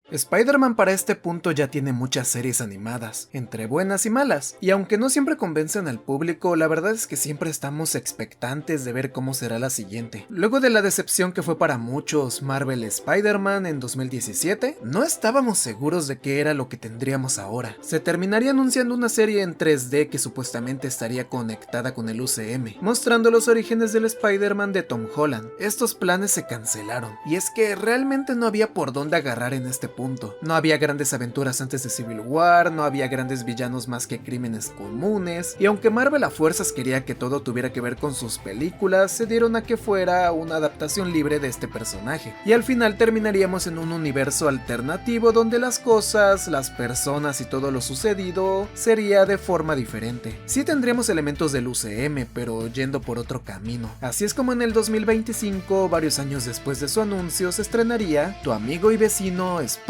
Spider-Man para este punto ya tiene muchas series animadas, entre buenas y malas, y aunque no siempre convencen al público, la verdad es que siempre estamos expectantes de ver cómo será la siguiente. Luego de la decepción que fue para muchos Marvel Spider-Man en 2017, no estábamos seguros de qué era lo que tendríamos ahora. Se terminaría anunciando una serie en 3D que supuestamente estaría conectada con el UCM, mostrando los orígenes del Spider-Man de Tom Holland. Estos planes se cancelaron, y es que realmente no había por dónde agarrar en este punto. No había grandes aventuras antes de Civil War, no había grandes villanos más que crímenes comunes, y aunque Marvel a fuerzas quería que todo tuviera que ver con sus películas, se dieron a que fuera una adaptación libre de este personaje, y al final terminaríamos en un universo alternativo donde las cosas, las personas y todo lo sucedido sería de forma diferente. Sí tendríamos elementos del UCM, pero yendo por otro camino. Así es como en el 2025, varios años después de su anuncio, se estrenaría Tu amigo y vecino Spider-Man.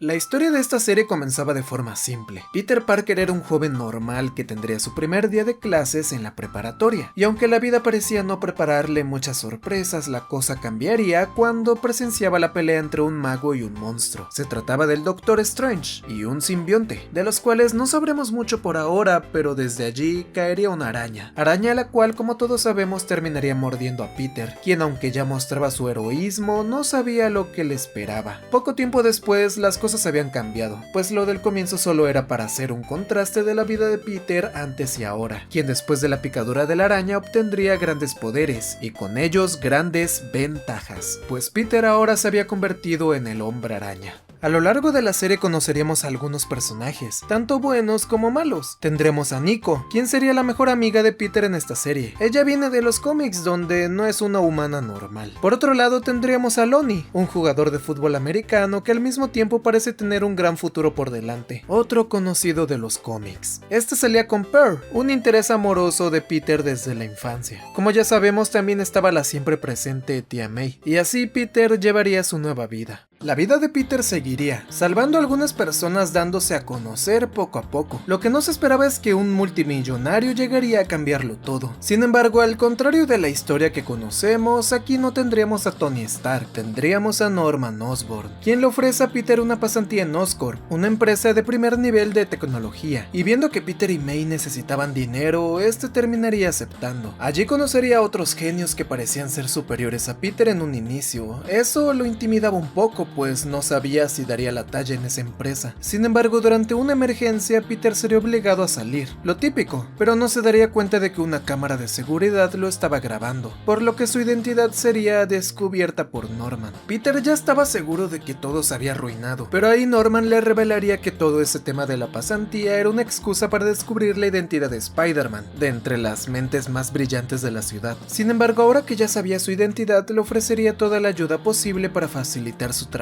La historia de esta serie comenzaba de forma simple. Peter Parker era un joven normal que tendría su primer día de clases en la preparatoria, y aunque la vida parecía no prepararle muchas sorpresas, la cosa cambiaría cuando presenciaba la pelea entre un mago y un monstruo. Se trataba del Doctor Strange y un simbionte, de los cuales no sabremos mucho por ahora, pero desde allí caería una araña a la cual, como todos sabemos, terminaría mordiendo a Peter, quien aunque ya mostraba su heroísmo, no sabía lo que le esperaba. Poco tiempo después, las cosas habían cambiado, pues lo del comienzo solo era para hacer un contraste de la vida de Peter antes y ahora, quien después de la picadura de la araña obtendría grandes poderes, y con ellos grandes ventajas, pues Peter ahora se había convertido en el Hombre Araña. A lo largo de la serie conoceríamos a algunos personajes, tanto buenos como malos. Tendremos a Nico, quien sería la mejor amiga de Peter en esta serie. Ella viene de los cómics, donde no es una humana normal. Por otro lado tendríamos a Lonnie, un jugador de fútbol americano que al mismo tiempo parece tener un gran futuro por delante, otro conocido de los cómics. Este salía con Pearl, un interés amoroso de Peter desde la infancia. Como ya sabemos, también estaba la siempre presente tía May, y así Peter llevaría su nueva vida. La vida de Peter seguiría, salvando a algunas personas, dándose a conocer poco a poco. Lo que no se esperaba es que un multimillonario llegaría a cambiarlo todo. Sin embargo, al contrario de la historia que conocemos, aquí no tendríamos a Tony Stark, tendríamos a Norman Osborn, quien le ofrece a Peter una pasantía en Oscorp, una empresa de primer nivel de tecnología, y viendo que Peter y May necesitaban dinero, este terminaría aceptando. Allí conocería a otros genios que parecían ser superiores a Peter en un inicio. Eso lo intimidaba un poco, pues no sabía si daría la talla en esa empresa. Sin embargo, durante una emergencia, Peter sería obligado a salir, lo típico, pero no se daría cuenta de que una cámara de seguridad lo estaba grabando, por lo que su identidad sería descubierta por Norman. Peter ya estaba seguro de que todo se había arruinado, pero ahí Norman le revelaría que todo ese tema de la pasantía era una excusa para descubrir la identidad de Spider-Man, de entre las mentes más brillantes de la ciudad. Sin embargo, ahora que ya sabía su identidad, le ofrecería toda la ayuda posible para facilitar su trabajo.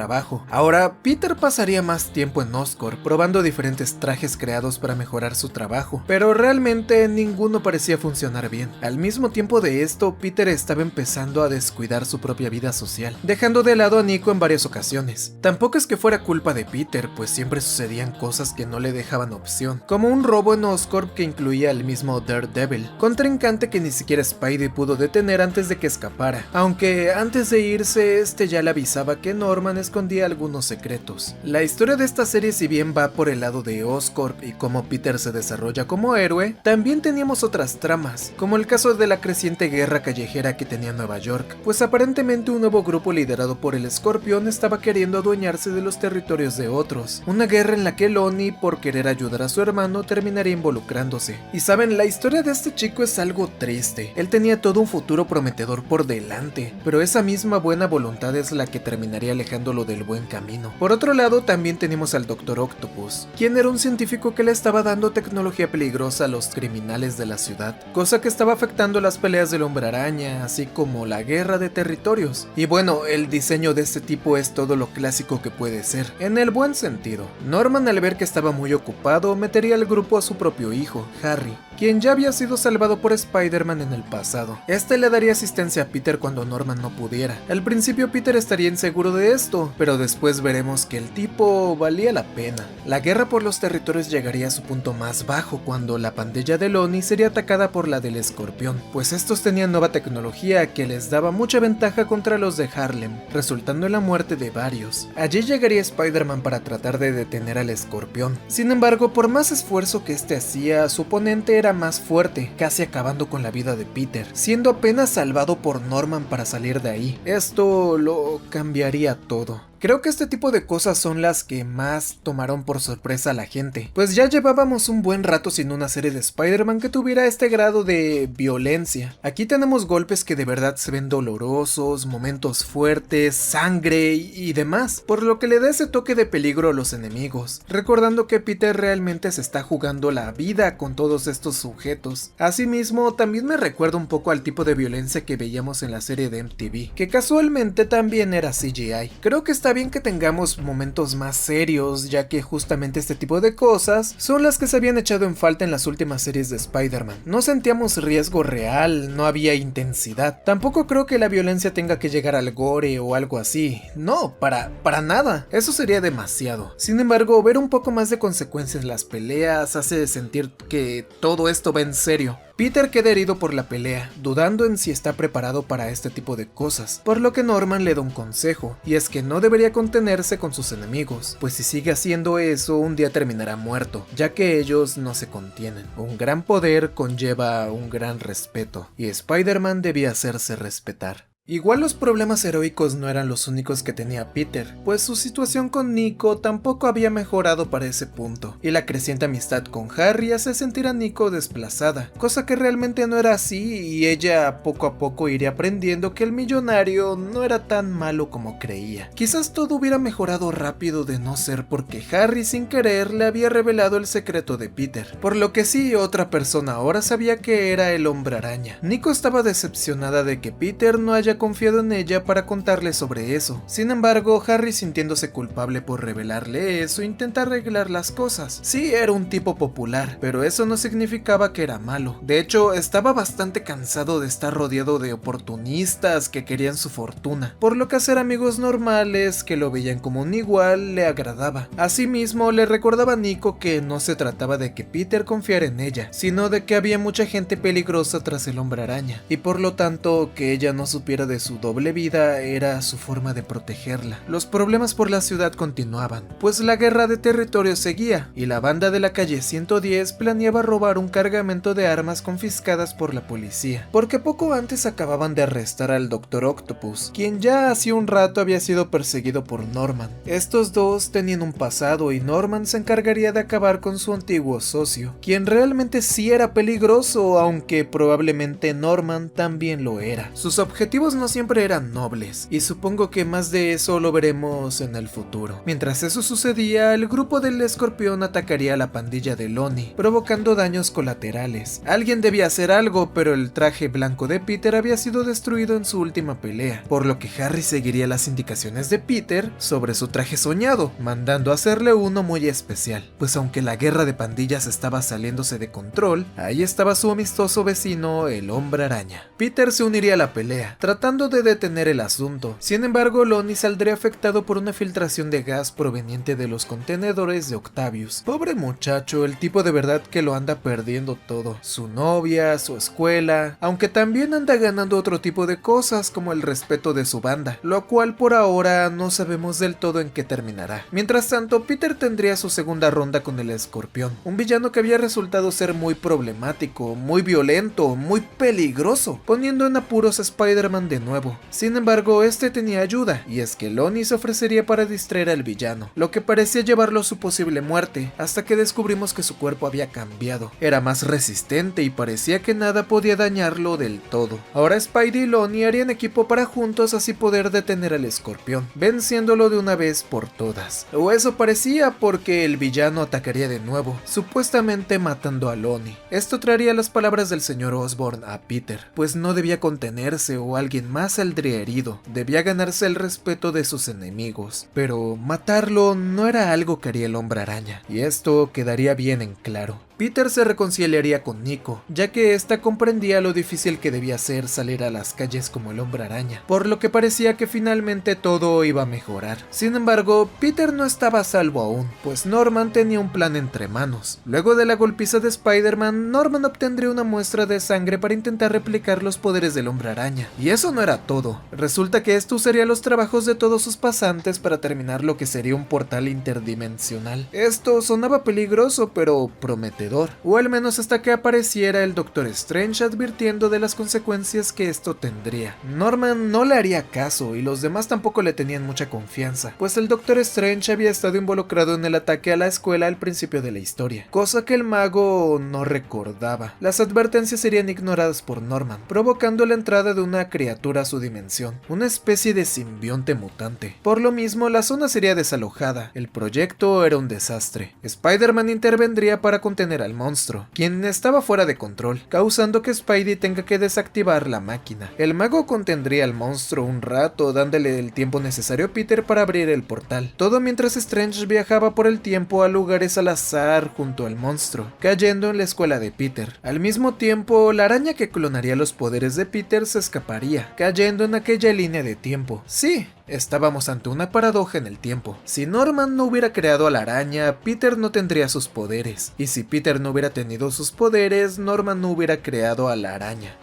Ahora, Peter pasaría más tiempo en Oscorp, probando diferentes trajes creados para mejorar su trabajo, pero realmente ninguno parecía funcionar bien. Al mismo tiempo de esto, Peter estaba empezando a descuidar su propia vida social, dejando de lado a Nico en varias ocasiones. Tampoco es que fuera culpa de Peter, pues siempre sucedían cosas que no le dejaban opción, como un robo en Oscorp que incluía al mismo Daredevil, contrincante que ni siquiera Spidey pudo detener antes de que escapara, aunque antes de irse, este ya le avisaba que Norman escondía algunos secretos. La historia de esta serie, si bien va por el lado de Oscorp y cómo Peter se desarrolla como héroe, también teníamos otras tramas, como el caso de la creciente guerra callejera que tenía Nueva York, pues aparentemente un nuevo grupo liderado por el Escorpión estaba queriendo adueñarse de los territorios de otros, una guerra en la que Lonnie, por querer ayudar a su hermano, terminaría involucrándose. Y saben, la historia de este chico es algo triste. Él tenía todo un futuro prometedor por delante, pero esa misma buena voluntad es la que terminaría alejándolo del buen camino. Por otro lado, también tenemos al Doctor Octopus, quien era un científico que le estaba dando tecnología peligrosa a los criminales de la ciudad, cosa que estaba afectando las peleas del Hombre Araña, así como la guerra de territorios. Y bueno, el diseño de este tipo es todo lo clásico que puede ser, en el buen sentido. Norman, al ver que estaba muy ocupado, metería al grupo a su propio hijo, Harry, quien ya había sido salvado por Spider-Man en el pasado. Este le daría asistencia a Peter cuando Norman no pudiera. Al principio Peter estaría inseguro de esto, momento, pero después veremos que el tipo valía la pena. La guerra por los territorios llegaría a su punto más bajo cuando la pandilla de Lonnie sería atacada por la del Escorpión, pues estos tenían nueva tecnología que les daba mucha ventaja contra los de Harlem, resultando en la muerte de varios. Allí llegaría Spider-Man para tratar de detener al Escorpión. Sin embargo, por más esfuerzo que este hacía, su oponente era más fuerte, casi acabando con la vida de Peter, siendo apenas salvado por Norman para salir de ahí. Esto lo cambiaría todo. Creo que este tipo de cosas son las que más tomaron por sorpresa a la gente, pues ya llevábamos un buen rato sin una serie de Spider-Man que tuviera este grado de violencia. Aquí tenemos golpes que de verdad se ven dolorosos, momentos fuertes, sangre y demás, por lo que le da ese toque de peligro a los enemigos, recordando que Peter realmente se está jugando la vida con todos estos sujetos. Asimismo, también me recuerda un poco al tipo de violencia que veíamos en la serie de MTV, que casualmente también era CGI. Creo que está bien que tengamos momentos más serios, ya que justamente este tipo de cosas son las que se habían echado en falta en las últimas series de Spider-Man. No sentíamos riesgo real, no había intensidad. Tampoco creo que la violencia tenga que llegar al gore o algo así. No, para nada. Eso sería demasiado. Sin embargo, ver un poco más de consecuencias en las peleas hace sentir que todo esto va en serio. Peter queda herido por la pelea, dudando en si está preparado para este tipo de cosas, por lo que Norman le da un consejo, y es que no debería contenerse con sus enemigos, pues si sigue haciendo eso un día terminará muerto, ya que ellos no se contienen. Un gran poder conlleva un gran respeto, y Spider-Man debía hacerse respetar. Igual los problemas heroicos no eran los únicos que tenía Peter, pues su situación con Nico tampoco había mejorado para ese punto, y la creciente amistad con Harry hace sentir a Nico desplazada, cosa que realmente no era así, y ella poco a poco iría aprendiendo que el millonario no era tan malo como creía. Quizás todo hubiera mejorado rápido de no ser porque Harry sin querer le había revelado el secreto de Peter, por lo que sí otra persona ahora sabía que era el Hombre Araña. Nico estaba decepcionada de que Peter no haya confiado en ella para contarle sobre eso. Sin embargo, Harry, sintiéndose culpable por revelarle eso, intenta arreglar las cosas. Sí, era un tipo popular, pero eso no significaba que era malo. De hecho, estaba bastante cansado de estar rodeado de oportunistas que querían su fortuna, por lo que hacer amigos normales que lo veían como un igual le agradaba. Asimismo, le recordaba a Nico que no se trataba de que Peter confiara en ella, sino de que había mucha gente peligrosa tras el Hombre Araña, y por lo tanto que ella no supiera de su doble vida era su forma de protegerla. Los problemas por la ciudad continuaban, pues la guerra de territorio seguía, y la banda de la calle 110 planeaba robar un cargamento de armas confiscadas por la policía, porque poco antes acababan de arrestar al Dr. Octopus, quien ya hacía un rato había sido perseguido por Norman. Estos dos tenían un pasado y Norman se encargaría de acabar con su antiguo socio, quien realmente sí era peligroso, aunque probablemente Norman también lo era. Sus objetivos no siempre eran nobles, y supongo que más de eso lo veremos en el futuro. Mientras eso sucedía, el grupo del Escorpión atacaría a la pandilla de Lonnie, provocando daños colaterales. Alguien debía hacer algo, pero el traje blanco de Peter había sido destruido en su última pelea, por lo que Harry seguiría las indicaciones de Peter sobre su traje soñado, mandando a hacerle uno muy especial, pues aunque la guerra de pandillas estaba saliéndose de control, ahí estaba su amistoso vecino, el Hombre Araña. Peter se uniría a la pelea, tratando de detener el asunto. Sin embargo, Lonnie saldría afectado por una filtración de gas proveniente de los contenedores de Octavius. Pobre muchacho, el tipo de verdad que lo anda perdiendo todo. Su novia, su escuela, aunque también anda ganando otro tipo de cosas como el respeto de su banda, lo cual por ahora no sabemos del todo en qué terminará. Mientras tanto, Peter tendría su segunda ronda con el Escorpión, un villano que había resultado ser muy problemático, muy violento, muy peligroso, poniendo en apuros a Spider-Man de nuevo. Sin embargo, este tenía ayuda, y es que Lonnie se ofrecería para distraer al villano, lo que parecía llevarlo a su posible muerte, hasta que descubrimos que su cuerpo había cambiado. Era más resistente y parecía que nada podía dañarlo del todo. Ahora Spidey y Lonnie harían equipo para juntos así poder detener al Escorpión, venciéndolo de una vez por todas. O eso parecía, porque el villano atacaría de nuevo, supuestamente matando a Lonnie. Esto traería las palabras del señor Osborn a Peter, pues no debía contenerse o alguien más saldría herido, debía ganarse el respeto de sus enemigos, pero matarlo no era algo que haría el Hombre Araña, y esto quedaría bien en claro. Peter se reconciliaría con Nico, ya que ésta comprendía lo difícil que debía ser salir a las calles como el Hombre Araña, por lo que parecía que finalmente todo iba a mejorar. Sin embargo, Peter no estaba a salvo aún, pues Norman tenía un plan entre manos. Luego de la golpiza de Spider-Man, Norman obtendría una muestra de sangre para intentar replicar los poderes del Hombre Araña. Y eso no era todo. Resulta que esto usaría los trabajos de todos sus pasantes para terminar lo que sería un portal interdimensional. Esto sonaba peligroso, pero prometedor, o al menos hasta que apareciera el Doctor Strange advirtiendo de las consecuencias que esto tendría. Norman no le haría caso y los demás tampoco le tenían mucha confianza, pues el Doctor Strange había estado involucrado en el ataque a la escuela al principio de la historia, cosa que el mago no recordaba. Las advertencias serían ignoradas por Norman, provocando la entrada de una criatura a su dimensión, una especie de simbionte mutante. Por lo mismo, la zona sería desalojada. El proyecto era un desastre. Spider-Man intervendría para contener al monstruo, quien estaba fuera de control, causando que Spidey tenga que desactivar la máquina. El mago contendría al monstruo un rato, dándole el tiempo necesario a Peter para abrir el portal. Todo mientras Strange viajaba por el tiempo a lugares al azar junto al monstruo, cayendo en la escuela de Peter. Al mismo tiempo, la araña que clonaría los poderes de Peter se escaparía, cayendo en aquella línea de tiempo. Sí, estábamos ante una paradoja en el tiempo. Si Norman no hubiera creado a la araña, Peter no tendría sus poderes. Y si Peter no hubiera tenido sus poderes, Norman no hubiera creado a la araña.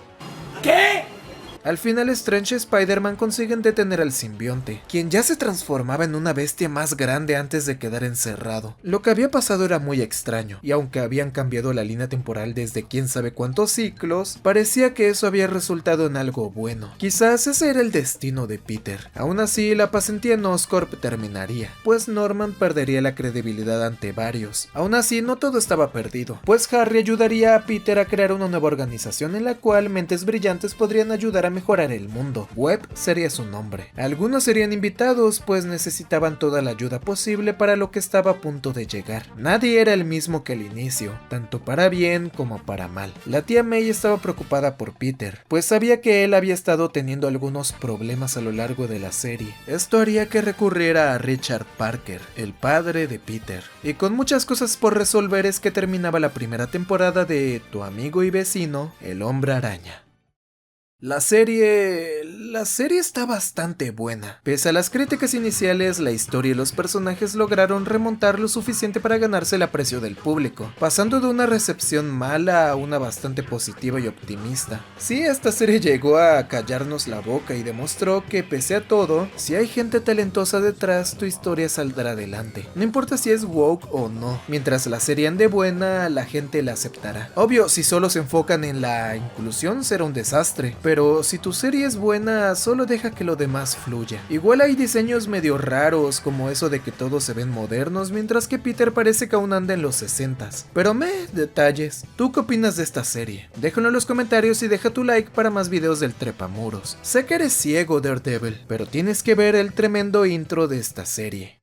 ¿Qué? Al final, Strange y Spider-Man consiguen detener al simbionte, quien ya se transformaba en una bestia más grande antes de quedar encerrado. Lo que había pasado era muy extraño, y aunque habían cambiado la línea temporal desde quién sabe cuántos ciclos, parecía que eso había resultado en algo bueno. Quizás ese era el destino de Peter. Aún así, la pasantía en Oscorp terminaría, pues Norman perdería la credibilidad ante varios. Aún así, no todo estaba perdido, pues Harry ayudaría a Peter a crear una nueva organización en la cual mentes brillantes podrían ayudar a mejorar el mundo. Webb sería su nombre. Algunos serían invitados, pues necesitaban toda la ayuda posible para lo que estaba a punto de llegar. Nadie era el mismo que al inicio, tanto para bien como para mal. La tía May estaba preocupada por Peter, pues sabía que él había estado teniendo algunos problemas a lo largo de la serie. Esto haría que recurriera a Richard Parker, el padre de Peter. Y con muchas cosas por resolver es que terminaba la primera temporada de Tu amigo y vecino, El Hombre Araña. La serie está bastante buena. Pese a las críticas iniciales, la historia y los personajes lograron remontar lo suficiente para ganarse el aprecio del público, pasando de una recepción mala a una bastante positiva y optimista. Sí, esta serie llegó a callarnos la boca y demostró que pese a todo, si hay gente talentosa detrás, tu historia saldrá adelante. No importa si es woke o no, mientras la serie ande buena, la gente la aceptará. Obvio, si solo se enfocan en la inclusión será un desastre, pero si tu serie es buena, solo deja que lo demás fluya. Igual hay diseños medio raros, como eso de que todos se ven modernos, mientras que Peter parece que aún anda en los 60s. Pero detalles. ¿Tú qué opinas de esta serie? Déjalo en los comentarios y deja tu like para más videos del Trepamuros. Sé que eres ciego, Daredevil, pero tienes que ver el tremendo intro de esta serie.